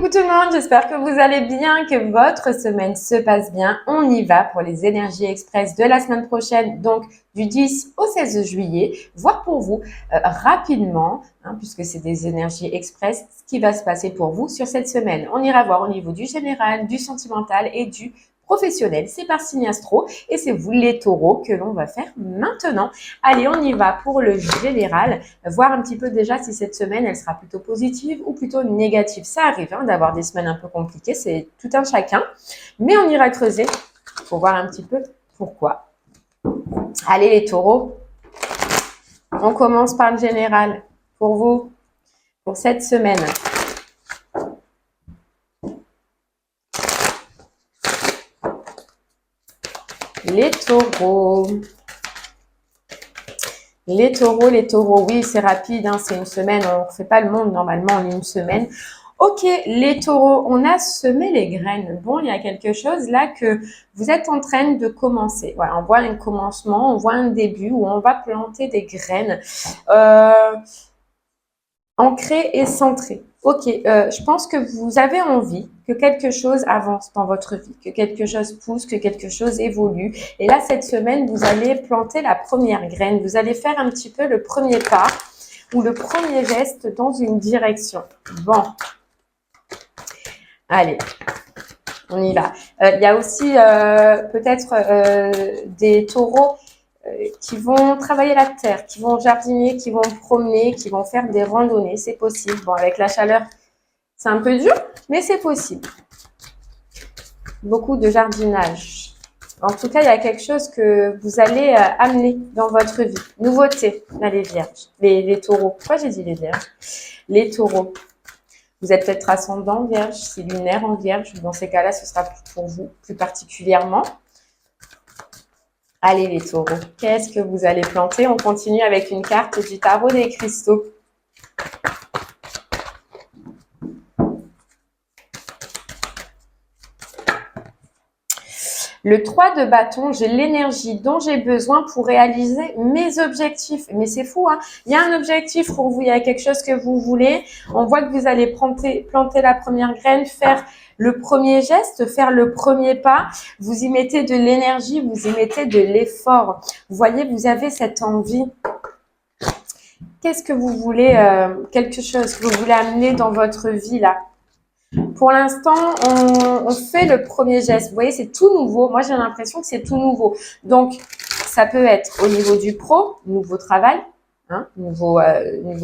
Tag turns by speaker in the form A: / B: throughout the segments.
A: Coucou tout le monde, j'espère que vous allez bien, que votre semaine se passe bien. On y va pour les énergies express de la semaine prochaine, donc du 10 au 16 juillet. Voir pour vous rapidement, puisque c'est des énergies express, ce qui va se passer pour vous sur cette semaine. On ira voir au niveau du général, du sentimental et du professionnel. C'est par signe astro et c'est vous les taureaux que l'on va faire maintenant. Allez, on y va pour le général. Voir un petit peu déjà si cette semaine, elle sera plutôt positive ou plutôt négative. Ça arrive d'avoir des semaines un peu compliquées, c'est tout un chacun. Mais on ira creuser pour voir un petit peu pourquoi. Allez les taureaux, on commence par le général pour vous, pour cette semaine. Les taureaux. Les taureaux, oui, c'est rapide, c'est une semaine, on ne fait pas le monde normalement en une semaine. Ok, les taureaux, on a semé les graines. Bon, il y a quelque chose là que vous êtes en train de commencer. Voilà, on voit un commencement, on voit un début où on va planter des graines ancrées et centrées. Ok, je pense que vous avez envie que quelque chose avance dans votre vie, que quelque chose pousse, que quelque chose évolue. Et là, cette semaine, vous allez planter la première graine. Vous allez faire un petit peu le premier pas ou le premier geste dans une direction. Bon. Allez, on y va. Il y a aussi peut-être des taureaux qui vont travailler la terre, qui vont jardiner, qui vont promener, qui vont faire des randonnées. C'est possible. Bon, avec la chaleur, c'est un peu dur, mais c'est possible. Beaucoup de jardinage. En tout cas, il y a quelque chose que vous allez amener dans votre vie. Nouveauté, là, les vierges, les taureaux. Pourquoi j'ai dit les vierges? Les taureaux. Vous êtes peut-être ascendant vierge, c'est lunaire en vierge. Dans ces cas-là, ce sera pour vous plus particulièrement. Allez les taureaux, qu'est-ce que vous allez planter? On continue avec une carte du tarot des cristaux. Le 3 de bâton, j'ai l'énergie dont j'ai besoin pour réaliser mes objectifs. Mais c'est fou, il y a un objectif pour vous, il y a quelque chose que vous voulez. On voit que vous allez planter la première graine, faire le premier geste, faire le premier pas. Vous y mettez de l'énergie, vous y mettez de l'effort. Vous voyez, vous avez cette envie. Qu'est-ce que vous voulez, quelque chose que vous voulez amener dans votre vie là? Pour l'instant, on fait le premier geste. Vous voyez, c'est tout nouveau. Moi, j'ai l'impression que c'est tout nouveau. Donc, ça peut être au niveau du pro, nouveau travail, nouveau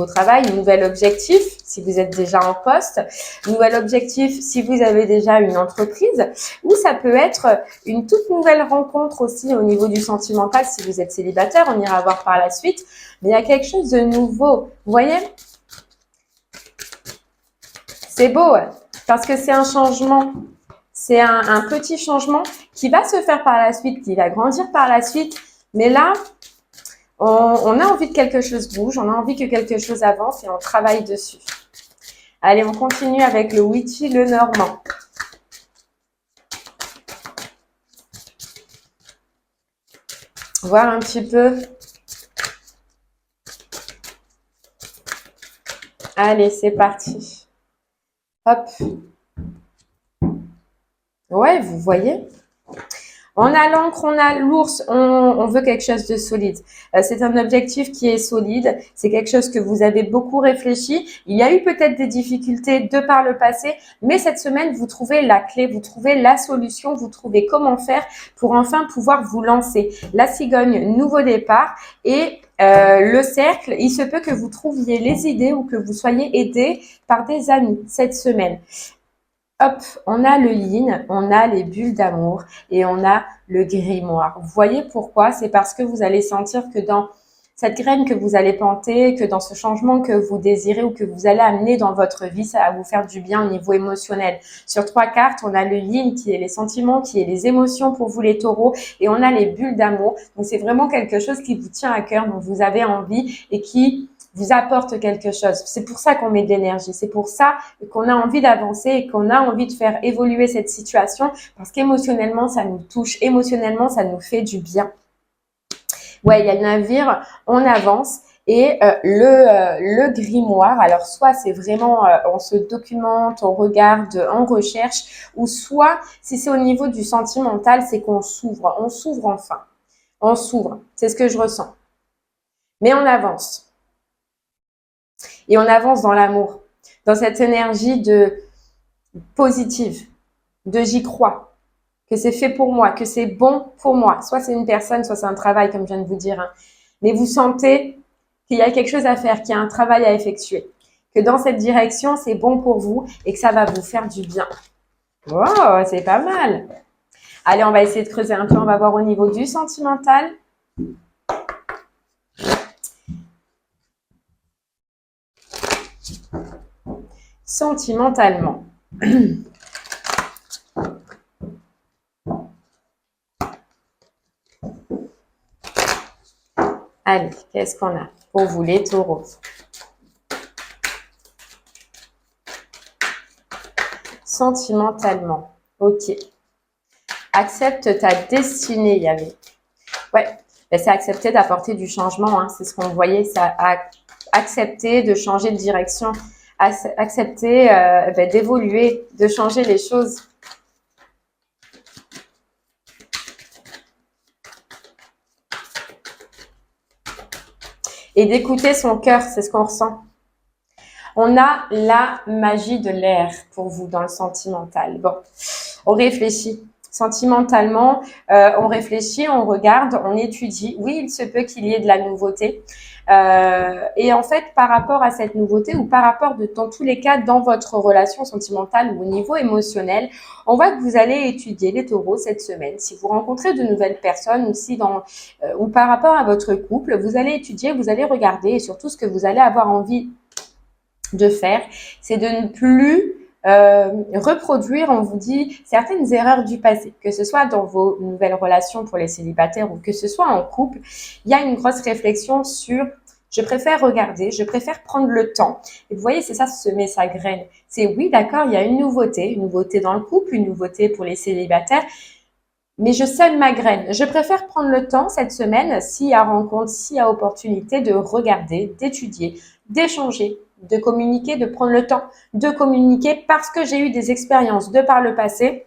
A: travail, nouvel objectif si vous êtes déjà en poste, nouvel objectif si vous avez déjà une entreprise, ou ça peut être une toute nouvelle rencontre aussi au niveau du sentimental si vous êtes célibataire. On ira voir par la suite. Mais il y a quelque chose de nouveau. Vous voyez? C'est beau, parce que c'est un changement, c'est un petit changement qui va se faire par la suite, qui va grandir par la suite. Mais là, on a envie que quelque chose bouge, on a envie que quelque chose avance et on travaille dessus. Allez, on continue avec le witchy, le normand. Voir un petit peu. Allez, c'est parti. Hop. Ouais, vous voyez. On a l'encre, on a l'ours, on veut quelque chose de solide. C'est un objectif qui est solide, c'est quelque chose que vous avez beaucoup réfléchi. Il y a eu peut-être des difficultés de par le passé, mais cette semaine, vous trouvez la clé, vous trouvez la solution, vous trouvez comment faire pour enfin pouvoir vous lancer. La cigogne, nouveau départ et le cercle, il se peut que vous trouviez les idées ou que vous soyez aidé par des amis cette semaine. Hop, on a le yin, on a les bulles d'amour et on a le grimoire. Vous voyez pourquoi? C'est parce que vous allez sentir que dans cette graine que vous allez planter, que dans ce changement que vous désirez ou que vous allez amener dans votre vie, ça va vous faire du bien au niveau émotionnel. Sur 3 cartes, on a le yin qui est les sentiments, qui est les émotions pour vous les taureaux et on a les bulles d'amour. Donc c'est vraiment quelque chose qui vous tient à cœur, dont vous avez envie et qui vous apporte quelque chose. C'est pour ça qu'on met de l'énergie. C'est pour ça qu'on a envie d'avancer et qu'on a envie de faire évoluer cette situation parce qu'émotionnellement, ça nous touche. Émotionnellement, ça nous fait du bien. Ouais, il y a le navire, on avance Et le grimoire, alors soit c'est vraiment, on se documente, on regarde, on recherche, ou soit si c'est au niveau du sentimental, c'est qu'on s'ouvre, on s'ouvre enfin, on s'ouvre, c'est ce que je ressens. Mais on avance, et on avance dans l'amour, dans cette énergie de positive, de j'y crois, que c'est fait pour moi, que c'est bon pour moi. Soit c'est une personne, soit c'est un travail, comme je viens de vous dire. Hein. Mais vous sentez qu'il y a quelque chose à faire, qu'il y a un travail à effectuer, que dans cette direction, c'est bon pour vous et que ça va vous faire du bien. Wow, c'est pas mal. Allez, on va essayer de creuser un peu. On va voir au niveau du sentimental. Sentimentalement. Allez, qu'est-ce qu'on a pour vous les taureaux? Sentimentalement. Ok. Accepte ta destinée, il y avait. Ouais, ben, c'est accepter d'apporter du changement. Hein. C'est ce qu'on voyait, ça accepter de changer de direction, accepter ben, d'évoluer, de changer les choses. Et d'écouter son cœur, c'est ce qu'on ressent. On a la magie de l'air pour vous dans le sentimental. Bon, on réfléchit. Sentimentalement, on réfléchit, on regarde, on étudie. Oui, il se peut qu'il y ait de la nouveauté. Et en fait, par rapport à cette nouveauté ou par rapport dans tous les cas dans votre relation sentimentale ou au niveau émotionnel, on voit que vous allez étudier les taureaux cette semaine. Si vous rencontrez de nouvelles personnes ou par rapport à votre couple, vous allez étudier, vous allez regarder et surtout ce que vous allez avoir envie de faire, c'est de ne plus reproduire, on vous dit, certaines erreurs du passé, que ce soit dans vos nouvelles relations pour les célibataires ou que ce soit en couple. Il y a une grosse réflexion sur je préfère regarder, je préfère prendre le temps. Et vous voyez, c'est ça, semer sa graine. C'est oui, d'accord, il y a une nouveauté dans le couple, une nouveauté pour les célibataires, mais je sème ma graine. Je préfère prendre le temps cette semaine, s'il y a rencontre, s'il y a opportunité, de regarder, d'étudier, d'échanger, de communiquer, de prendre le temps de communiquer parce que j'ai eu des expériences de par le passé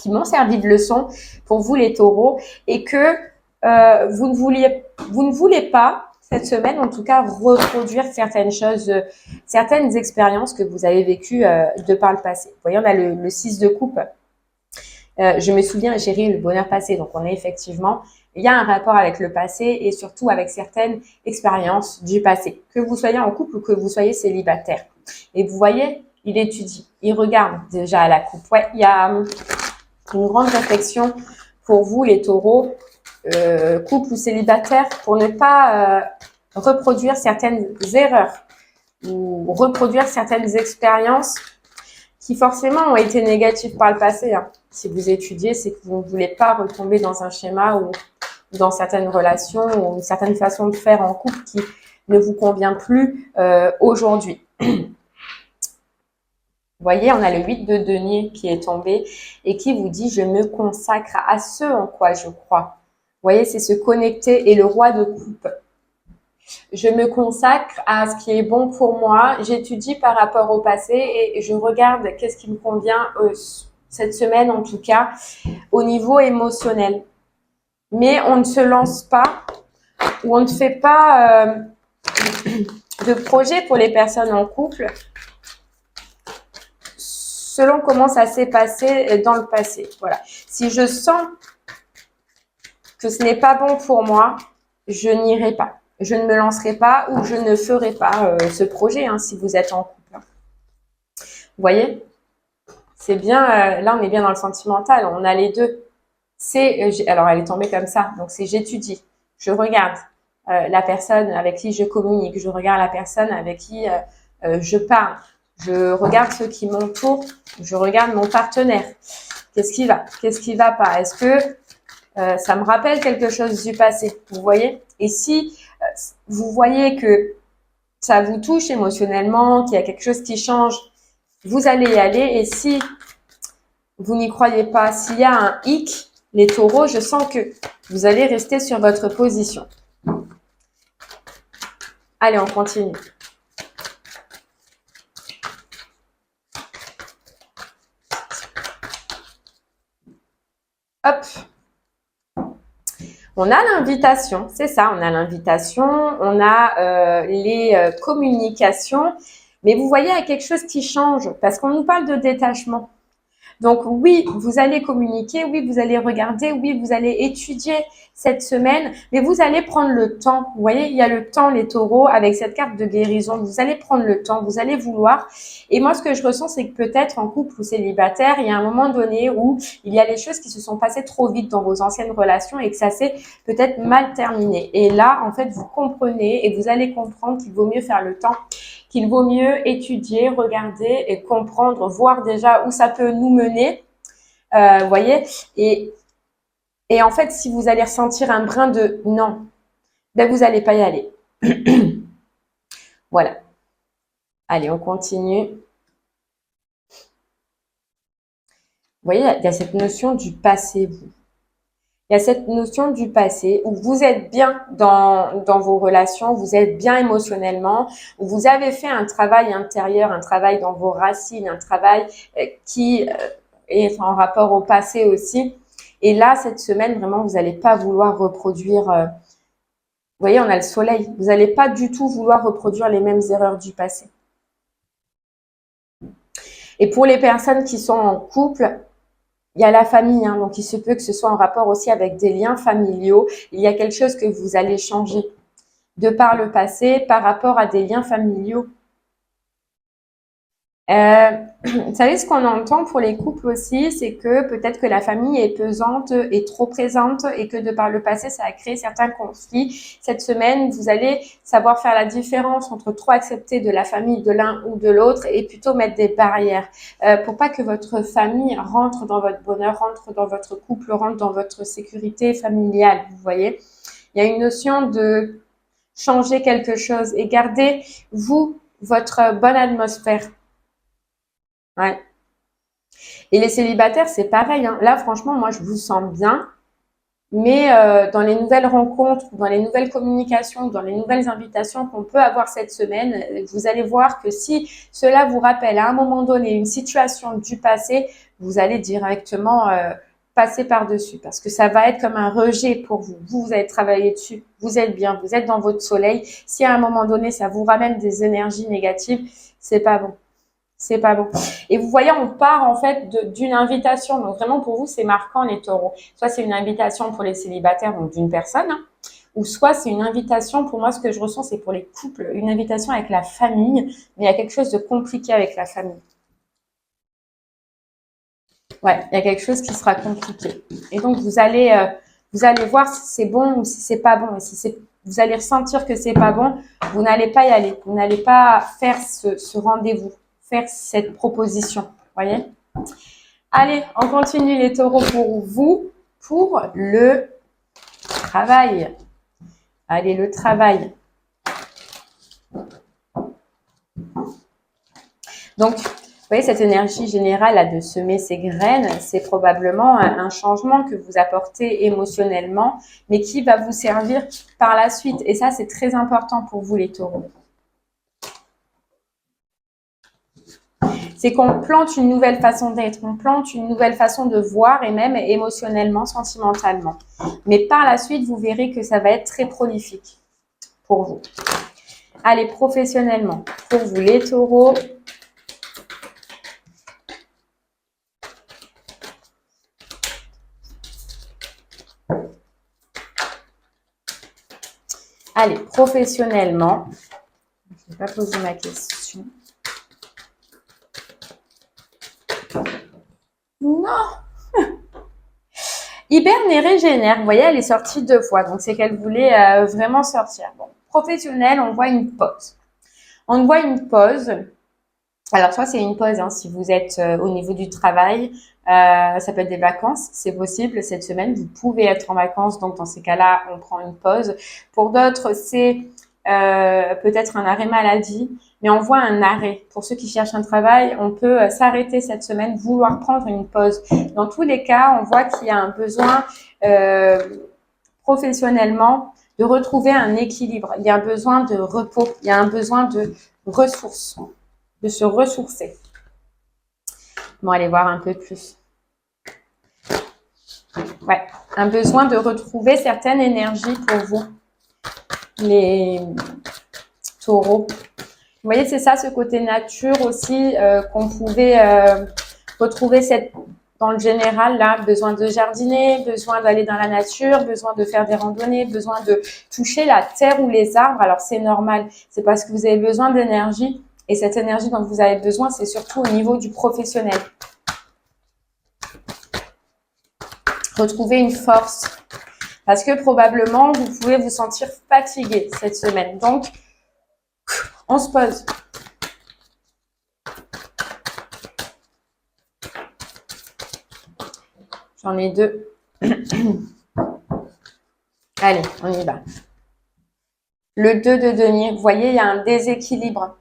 A: qui m'ont servi de leçon pour vous les taureaux et que vous ne voulez pas cette semaine en tout cas reproduire certaines choses, certaines expériences que vous avez vécues de par le passé. Vous voyez, on a le 6 de coupe. Je me souviens, j'ai ri le bonheur passé. Donc, on est effectivement, il y a un rapport avec le passé et surtout avec certaines expériences du passé. Que vous soyez en couple ou que vous soyez célibataire. Et vous voyez, il étudie, il regarde déjà à la coupe. Ouais, il y a une grande réflexion pour vous, les taureaux, couple ou célibataire, pour ne pas reproduire certaines erreurs ou reproduire certaines expériences qui forcément ont été négatives par le passé. Hein. Si vous étudiez, c'est que vous ne voulez pas retomber dans un schéma ou dans certaines relations ou une certaine façon de faire en couple qui ne vous convient plus aujourd'hui. Vous voyez, on a le 8 de denier qui est tombé et qui vous dit « Je me consacre à ce en quoi je crois ». Vous voyez, c'est se connecter et le roi de coupe. Je me consacre à ce qui est bon pour moi. J'étudie par rapport au passé et je regarde qu'est-ce qui me convient cette semaine, en tout cas, au niveau émotionnel. Mais on ne se lance pas ou on ne fait pas de projet pour les personnes en couple selon comment ça s'est passé dans le passé. Voilà. Si je sens que ce n'est pas bon pour moi, je n'irai pas. Je ne me lancerai pas ou je ne ferai pas ce projet hein, si vous êtes en couple. Vous voyez, c'est bien, là on est bien dans le sentimental, on a les deux. Alors elle est tombée comme ça, donc c'est j'étudie, je regarde la personne avec qui je communique, je regarde la personne avec qui je parle, je regarde ceux qui m'entourent, je regarde mon partenaire. Qu'est-ce qui va pas? Est-ce que ça me rappelle quelque chose du passé? Vous voyez? Et si vous voyez que ça vous touche émotionnellement, qu'il y a quelque chose qui change, vous allez y aller. Et si vous n'y croyez pas, s'il y a un hic, les taureaux, je sens que vous allez rester sur votre position. Allez, on continue. Hop. On a l'invitation, c'est ça, on a l'invitation, on a les communications, mais vous voyez, il y a quelque chose qui change parce qu'on nous parle de détachement. Donc oui, vous allez communiquer, oui, vous allez regarder, oui, vous allez étudier cette semaine, mais vous allez prendre le temps. Vous voyez, il y a le temps, les taureaux, avec cette carte de guérison. Vous allez prendre le temps, vous allez vouloir. Et moi, ce que je ressens, c'est que peut-être en couple ou célibataire, il y a un moment donné où il y a des choses qui se sont passées trop vite dans vos anciennes relations et que ça s'est peut-être mal terminé. Et là, en fait, vous comprenez et vous allez comprendre qu'il vaut mieux faire le temps, qu'il vaut mieux étudier, regarder et comprendre, voir déjà où ça peut nous mener, vous voyez. Et en fait, si vous allez ressentir un brin de non, ben vous n'allez pas y aller. Voilà. Allez, on continue. Vous voyez, il y a cette notion du passé, vous. Il y a cette notion du passé où vous êtes bien dans vos relations, vous êtes bien émotionnellement, où vous avez fait un travail intérieur, un travail dans vos racines, un travail qui est en rapport au passé aussi. Et là, cette semaine, vraiment, vous n'allez pas vouloir reproduire. Vous voyez, on a le soleil. Vous n'allez pas du tout vouloir reproduire les mêmes erreurs du passé. Et pour les personnes qui sont en couple, il y a la famille, hein, donc il se peut que ce soit en rapport aussi avec des liens familiaux. Il y a quelque chose que vous allez changer de par le passé par rapport à des liens familiaux. Vous savez, ce qu'on entend pour les couples aussi, c'est que peut-être que la famille est pesante et trop présente et que de par le passé, ça a créé certains conflits. Cette semaine, vous allez savoir faire la différence entre trop accepter de la famille de l'un ou de l'autre et plutôt mettre des barrières pour pas que votre famille rentre dans votre bonheur, rentre dans votre couple, rentre dans votre sécurité familiale, vous voyez. Il y a une notion de changer quelque chose et garder, vous, votre bonne atmosphère. Ouais. Et les célibataires, c'est pareil, hein. Là, franchement, moi, je vous sens bien. Mais dans les nouvelles rencontres, dans les nouvelles communications, dans les nouvelles invitations qu'on peut avoir cette semaine, vous allez voir que si cela vous rappelle à un moment donné une situation du passé, vous allez directement passer par-dessus parce que ça va être comme un rejet pour vous. Vous allez travailler dessus, vous êtes bien, vous êtes dans votre soleil. Si à un moment donné, ça vous ramène des énergies négatives, c'est pas bon. C'est pas bon. Et vous voyez, on part en fait d'une invitation. Donc vraiment pour vous, c'est marquant les taureaux. Soit c'est une invitation pour les célibataires, donc d'une personne, hein, ou soit c'est une invitation, pour moi ce que je ressens, c'est pour les couples, une invitation avec la famille, mais il y a quelque chose de compliqué avec la famille. Ouais, il y a quelque chose qui sera compliqué. Et donc vous allez voir si c'est bon ou si c'est pas bon. Et si c'est, vous allez ressentir que c'est pas bon, vous n'allez pas y aller. Vous n'allez pas faire ce rendez-vous, faire cette proposition. Voyez? Allez, on continue les taureaux pour vous, pour le travail. Allez, le travail. Donc, vous voyez, cette énergie générale là, de semer ses graines, c'est probablement un changement que vous apportez émotionnellement, mais qui va vous servir par la suite. Et ça, c'est très important pour vous, les taureaux. C'est qu'on plante une nouvelle façon d'être, on plante une nouvelle façon de voir et même émotionnellement, sentimentalement. Mais par la suite, vous verrez que ça va être très prolifique pour vous. Allez, professionnellement, pour vous, les taureaux. Allez, professionnellement, je ne vais pas poser ma question. Non. Hiberne et régénère, vous voyez, elle est sortie 2 fois, donc c'est qu'elle voulait vraiment sortir. Bon, professionnel, on voit une pause. On voit une pause. Alors, soit c'est une pause hein, si vous êtes au niveau du travail, ça peut être des vacances, c'est possible cette semaine, vous pouvez être en vacances, donc dans ces cas-là, on prend une pause. Pour d'autres, c'est peut-être un arrêt maladie, mais on voit un arrêt. Pour ceux qui cherchent un travail, on peut s'arrêter cette semaine, vouloir prendre une pause. Dans tous les cas, on voit qu'il y a un besoin professionnellement de retrouver un équilibre. Il y a un besoin de repos, il y a un besoin de ressources, de se ressourcer. Bon, allez voir un peu plus. Ouais, un besoin de retrouver certaines énergies pour vous, les taureaux. Vous voyez, c'est ça, ce côté nature aussi, qu'on pouvait retrouver dans le général, là, besoin de jardiner, besoin d'aller dans la nature, besoin de faire des randonnées, besoin de toucher la terre ou les arbres. Alors, c'est normal, c'est parce que vous avez besoin d'énergie. Et cette énergie dont vous avez besoin, c'est surtout au niveau du professionnel. Retrouver une force. Parce que probablement, vous pouvez vous sentir fatigué cette semaine. Donc, on se pose. J'en ai deux. Allez, on y va. Le 2 de denier, vous voyez, il y a un déséquilibre.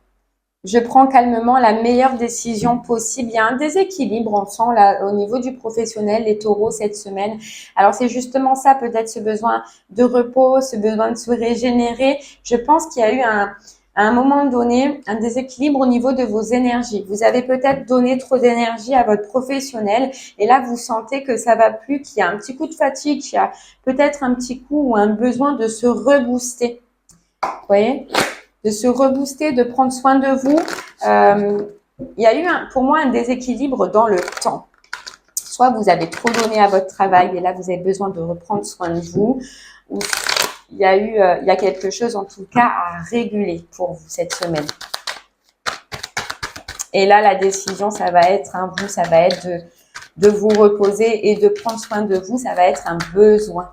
A: Je prends calmement la meilleure décision possible. Il y a un déséquilibre, on sent là, au niveau du professionnel, les taureaux cette semaine. Alors, c'est justement ça, peut-être ce besoin de repos, ce besoin de se régénérer. Je pense qu'il y a eu à un moment donné, un déséquilibre au niveau de vos énergies. Vous avez peut-être donné trop d'énergie à votre professionnel et là, vous sentez que ça va plus, qu'il y a un petit coup de fatigue, qu'il y a peut-être un petit coup ou un besoin de se rebooster. Vous voyez ? De se rebooster, de prendre soin de vous. Il y a eu pour moi un déséquilibre dans le temps. Soit vous avez trop donné à votre travail et là vous avez besoin de reprendre soin de vous, ou il y a quelque chose en tout cas à réguler pour vous cette semaine. Et là la décision ça va être vous, ça va être de vous reposer et de prendre soin de vous, ça va être un besoin.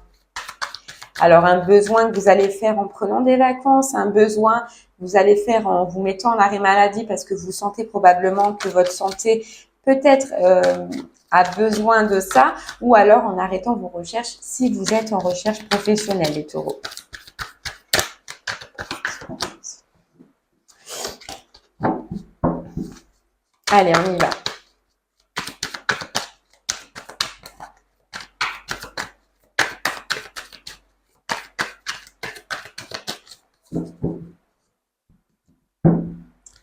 A: Alors, un besoin que vous allez faire en prenant des vacances, un besoin que vous allez faire en vous mettant en arrêt maladie parce que vous sentez probablement que votre santé peut-être a besoin de ça, ou alors en arrêtant vos recherches si vous êtes en recherche professionnelle, les taureaux. Allez, on y va.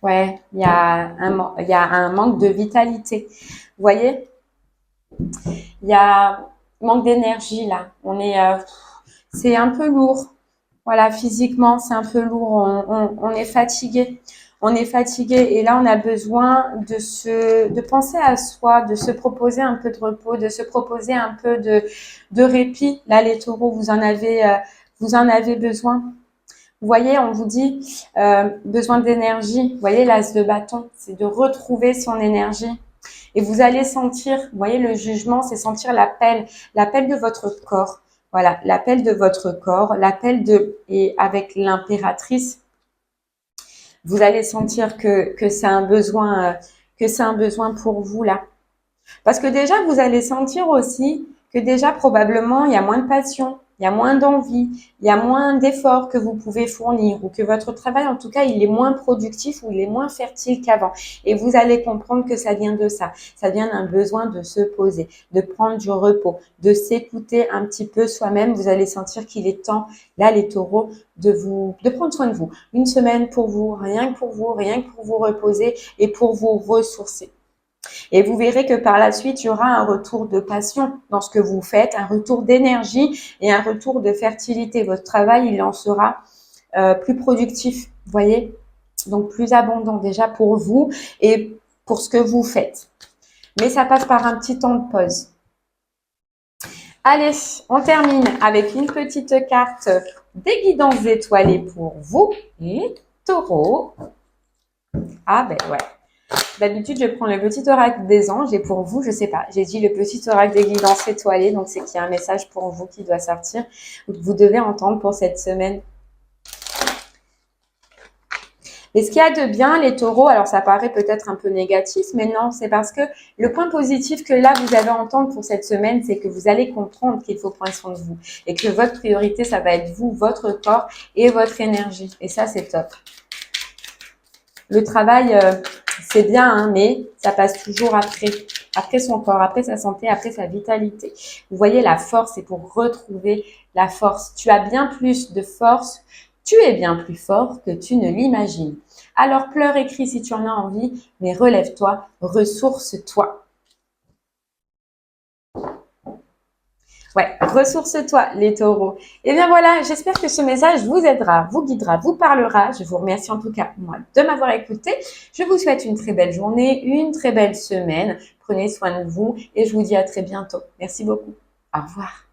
A: Ouais, il y a un manque de vitalité. Vous voyez, il y a manque d'énergie là. C'est un peu lourd. Voilà, physiquement, c'est un peu lourd. On est fatigué. On est fatigué et là, on a besoin de penser à soi, de se proposer un peu de repos, de se proposer un peu de répit. Là, les taureaux, vous en avez besoin. Vous voyez, on vous dit besoin d'énergie. Vous voyez, l'as de bâton, c'est de retrouver son énergie. Et vous allez sentir, vous voyez, le jugement, c'est sentir l'appel de votre corps. Voilà, l'appel de votre corps, et avec l'impératrice, vous allez sentir que c'est un besoin, pour vous là. Parce que déjà, vous allez sentir aussi que déjà, probablement, il y a moins de passion, il y a moins d'envie, il y a moins d'efforts que vous pouvez fournir ou que votre travail, en tout cas, il est moins productif ou il est moins fertile qu'avant. Et vous allez comprendre que ça vient de ça. Ça vient d'un besoin de se poser, de prendre du repos, de s'écouter un petit peu soi-même. Vous allez sentir qu'il est temps, là, les taureaux, de prendre soin de vous. Une semaine pour vous, rien que pour vous reposer et pour vous ressourcer. Et vous verrez que par la suite, il y aura un retour de passion dans ce que vous faites, un retour d'énergie et un retour de fertilité. Votre travail, il en sera plus productif, vous voyez, donc plus abondant déjà pour vous et pour ce que vous faites. Mais ça passe par un petit temps de pause. Allez, on termine avec une petite carte des guidances étoilées pour vous, les taureaux. Ah ben ouais. D'habitude, je prends le petit oracle des anges et pour vous, je sais pas, j'ai dit le petit oracle des guidances étoilées, donc c'est qu'il y a un message pour vous qui doit sortir, que vous devez entendre pour cette semaine. Et ce qu'il y a de bien, les taureaux, alors ça paraît peut-être un peu négatif, mais non, c'est parce que le point positif que là, vous allez entendre pour cette semaine, c'est que vous allez comprendre qu'il faut prendre soin de vous et que votre priorité, ça va être vous, votre corps et votre énergie. Et ça, c'est top. Le travail, c'est bien, hein, mais ça passe toujours après. après son corps, après sa santé, après sa vitalité. Vous voyez, la force, c'est pour retrouver la force. Tu as bien plus de force, tu es bien plus fort que tu ne l'imagines. Alors pleure et crie si tu en as envie, mais relève-toi, ressource-toi. Ouais, ressource-toi, les taureaux. Et bien voilà, j'espère que ce message vous aidera, vous guidera, vous parlera. Je vous remercie en tout cas, moi, de m'avoir écouté. Je vous souhaite une très belle journée, une très belle semaine. Prenez soin de vous et je vous dis à très bientôt. Merci beaucoup. Au revoir.